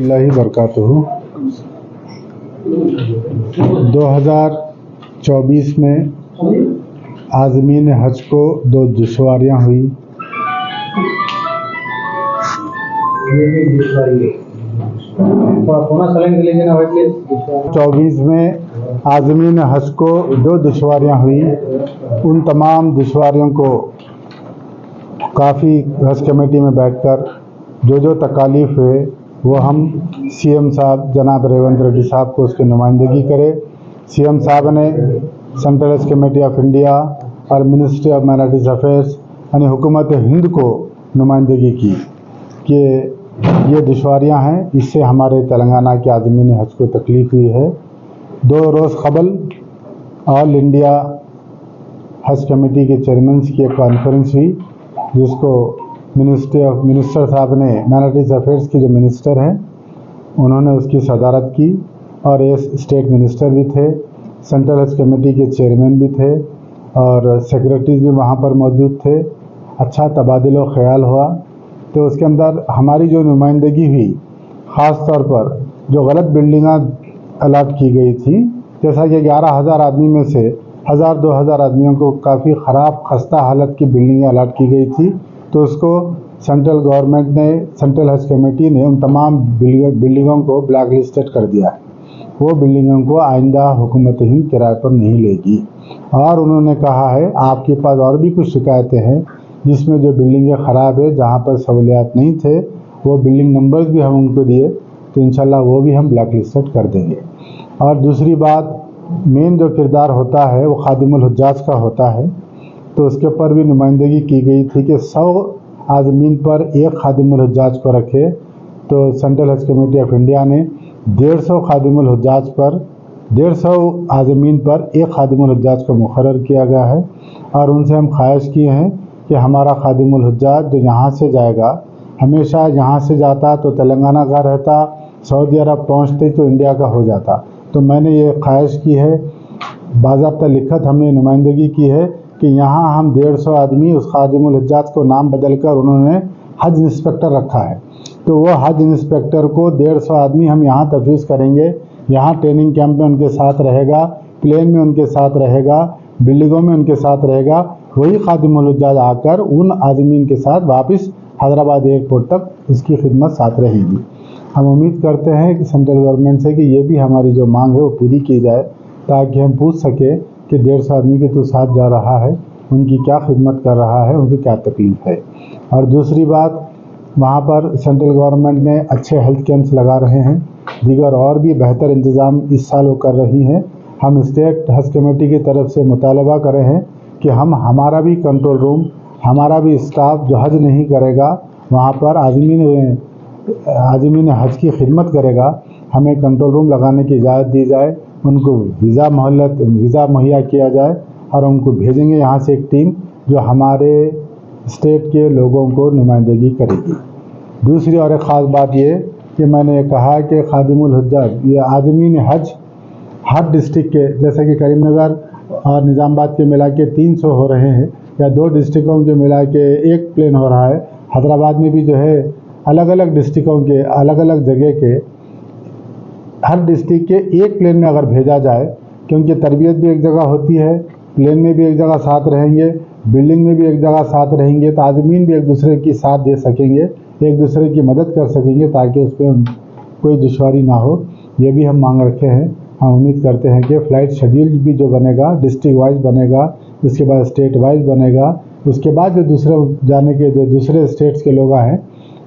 अल्लाह बरकातहू। 2024 में आज़मीन हज को 2 दुश्वारियाँ हुई। 24 में आज़मीन हज को 2 दुश्वारियाँ हुई। उन तमाम दुश्वारियों को काफ़ी हज कमेटी में बैठकर जो तकालीफ हुए वो हम सीएम साहब जनाब रेवंत रेड्डी साहब को उसकी नुमाइंदगी करें। सीएम साहब ने सेंट्रल हज कमेटी ऑफ इंडिया और मिनिस्ट्री ऑफ माइनॉरिटीज़ अफेयर्स यानी हुकूमत हिंद को नुमाइंदगी की कि ये दुश्वारियाँ हैं, इससे हमारे तेलंगाना के आज़मीन हज को तकलीफ़ हुई है। 2 रोज़ कबल ऑल इंडिया हज कमेटी के चेयरमैन की एक कॉन्फ्रेंस हुई जिसको मिनिस्टर साहब ने माइनॉरिटीज़ अफेयर्स की जो मिनिस्टर हैं उन्होंने उसकी सदारत की और ये स्टेट मिनिस्टर भी थे, सेंट्रल हज कमेटी के चेयरमैन भी थे और सेक्रेटरीज भी वहाँ पर मौजूद थे। अच्छा तबादुल ख्याल हुआ। तो उसके अंदर हमारी जो नुमाइंदगी हुई, ख़ास तौर पर जो गलत बिल्डिंगां अलाट की गई थी, जैसा कि 11,000 आदमी में से 1,000-2,000 आदमियों को काफ़ी ख़राब खस्ता हालत की बिल्डिंगें अलाट की गई थी, तो उसको सेंट्रल गवर्नमेंट ने, सेंट्रल हज कमेटी ने उन तमाम बिल्डिंगों को ब्लैक लिस्टेड कर दिया है। वो बिल्डिंगों को आइंदा हुकूमत हिंद किराए पर नहीं लेगी। और उन्होंने कहा है आपके पास और भी कुछ शिकायतें हैं जिसमें जो बिल्डिंगें ख़राब है, जहाँ पर सहूलियात नहीं थे, वो बिल्डिंग नंबर्स भी हम उनको दिए, तो इंशाल्लाह वो भी हम ब्लैक लिस्टेड कर देंगे। और दूसरी बात, मेन जो किरदार होता है वो खादिमुल हुज्जाज का होता है, तो उसके ऊपर भी नुमाइंदगी की गई थी कि 100 आज़मीन पर एक खादिमुल हुज्जाज को रखे। तो सेंट्रल हज कमेटी ऑफ इंडिया ने 150 खादिमुल हुज्जाज पर 150 आज़मीन पर एक खादिमुल हुज्जाज को मुकर्रर किया गया है। और उनसे हम ख्वाहिश किए हैं कि हमारा खादिमुल हुज्जाज जो यहाँ से जाएगा, हमेशा यहाँ से जाता तो तेलंगाना का रहता, सऊदी अरब पहुँचते तो इंडिया का हो जाता। तो मैंने ये ख्वाहिश की है, बाज़ाब्ता लिखत हमने नुमाइंदगी की है कि यहाँ हम 150 आदमी उस खादिमुल हुज्जाज को नाम बदलकर उन्होंने हज इंस्पेक्टर रखा है, तो वो हज इंस्पेक्टर को 150 आदमी हम यहाँ तफवीज़ करेंगे। यहाँ ट्रेनिंग कैंप में उनके साथ रहेगा, प्लेन में उनके साथ रहेगा, बिल्डिंगों में उनके साथ रहेगा। वही खादिमुल हुज्जाज आकर उन आदमीन के साथ वापस हैदराबाद एयरपोर्ट तक इसकी खिदमत साथ रहेगी। हम उम्मीद करते हैं कि सेंट्रल गवर्नमेंट से कि ये भी हमारी जो मांग है वो पूरी की जाए, ताकि हम पूछ सके कि 150 आदमी के तो साथ जा रहा है, उनकी क्या खिदमत कर रहा है, उनकी क्या तकलीफ़ है। और दूसरी बात, वहाँ पर सेंट्रल गवर्नमेंट ने अच्छे हेल्थ कैंप्स लगा रहे हैं, दीगर और भी बेहतर इंतज़ाम इस साल वो कर रही हैं। हम स्टेट हज कमेटी की तरफ से मुतालबा कर रहे हैं कि हमारा भी कंट्रोल रूम, हमारा भी स्टाफ जो हज नहीं करेगा वहाँ पर आज़मीन हज की खिदमत करेगा, हमें कंट्रोल रूम लगाने की इजाज़त दी जाए, उनको वीज़ा मुहैया किया जाए और उनको भेजेंगे यहाँ से एक टीम जो हमारे स्टेट के लोगों को नुमाइंदगी करेगी। दूसरी और एक ख़ास बात ये कि मैंने कहा कि खादिमुल हुज्जाज ये आज़मीन हज हर डिस्ट्रिक्ट के, जैसे कि करीमनगर और निज़ामाबाद के मिला के 300 हो रहे हैं, या 2 डिस्ट्रिक्टों के मिला के 1 प्लेन हो रहा है। हैदराबाद में भी जो है अलग अलग डिस्ट्रिक्टों के, अलग अलग जगह के, हर डिस्ट्रिक्ट के 1 प्लेन में अगर भेजा जाए, क्योंकि तरबियत भी एक जगह होती है, प्लेन में भी एक जगह साथ रहेंगे, बिल्डिंग में भी एक जगह साथ रहेंगे, तो आज़मीन भी एक दूसरे की साथ दे सकेंगे, एक दूसरे की मदद कर सकेंगे, ताकि उस पर कोई दुश्वारी ना हो। ये भी हम मांग रखे हैं। हम उम्मीद करते हैं कि फ़्लाइट शेड्यूल भी जो बनेगा डिस्ट्रिक्ट वाइज बनेगा, उसके बाद स्टेट वाइज बनेगा, उसके बाद जो दूसरे स्टेट्स के लोग हैं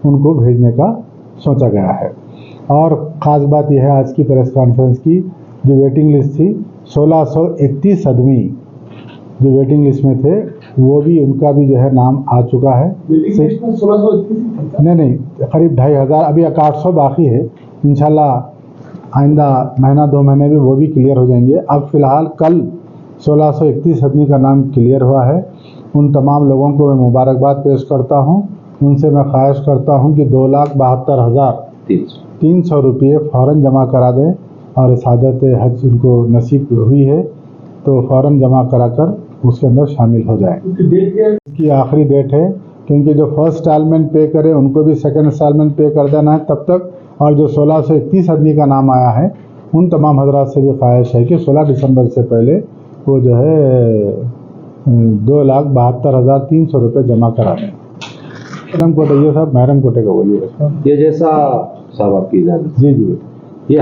उनको भेजने का सोचा गया है। और ख़ास बात यह है आज की प्रेस कॉन्फ्रेंस की, जो वेटिंग लिस्ट थी 1631 आदमी जो वेटिंग लिस्ट में थे, वो भी उनका भी जो है नाम आ चुका है। नहीं, करीब 2,500, अभी 800 बाकी है। इंशाल्लाह आइंदा महीना 2 महीने में वो भी क्लियर हो जाएंगे। अब फ़िलहाल कल 1631 आदमी का नाम क्लियर हुआ है। उन तमाम लोगों को मैं मुबारकबाद पेश करता हूँ। उनसे मैं ख्वाहिश करता हूँ कि 2,72,300 रुपये फ़ौरन जमा करा दें, और सादत हज उनको नसीब हुई है तो फ़ौरन जमा कराकर उसके अंदर शामिल हो जाए। इसकी आखिरी डेट है, क्योंकि जो फर्स्ट इंस्टॉलमेंट पे करे उनको भी सेकंड इंस्टॉलमेंट पे कर देना है तब तक, और जो 16 से 31 आदमी का नाम आया है उन तमाम हजरात से भी ख्वाहिश है कि 16 दिसंबर से पहले वो जो है 2,72,300 रुपये जमा करा दें। महरम कोटे, ये साहब महरम कोटे का बोलिए। ये जैसा साहब आपकी इजाजत। जी जी। ये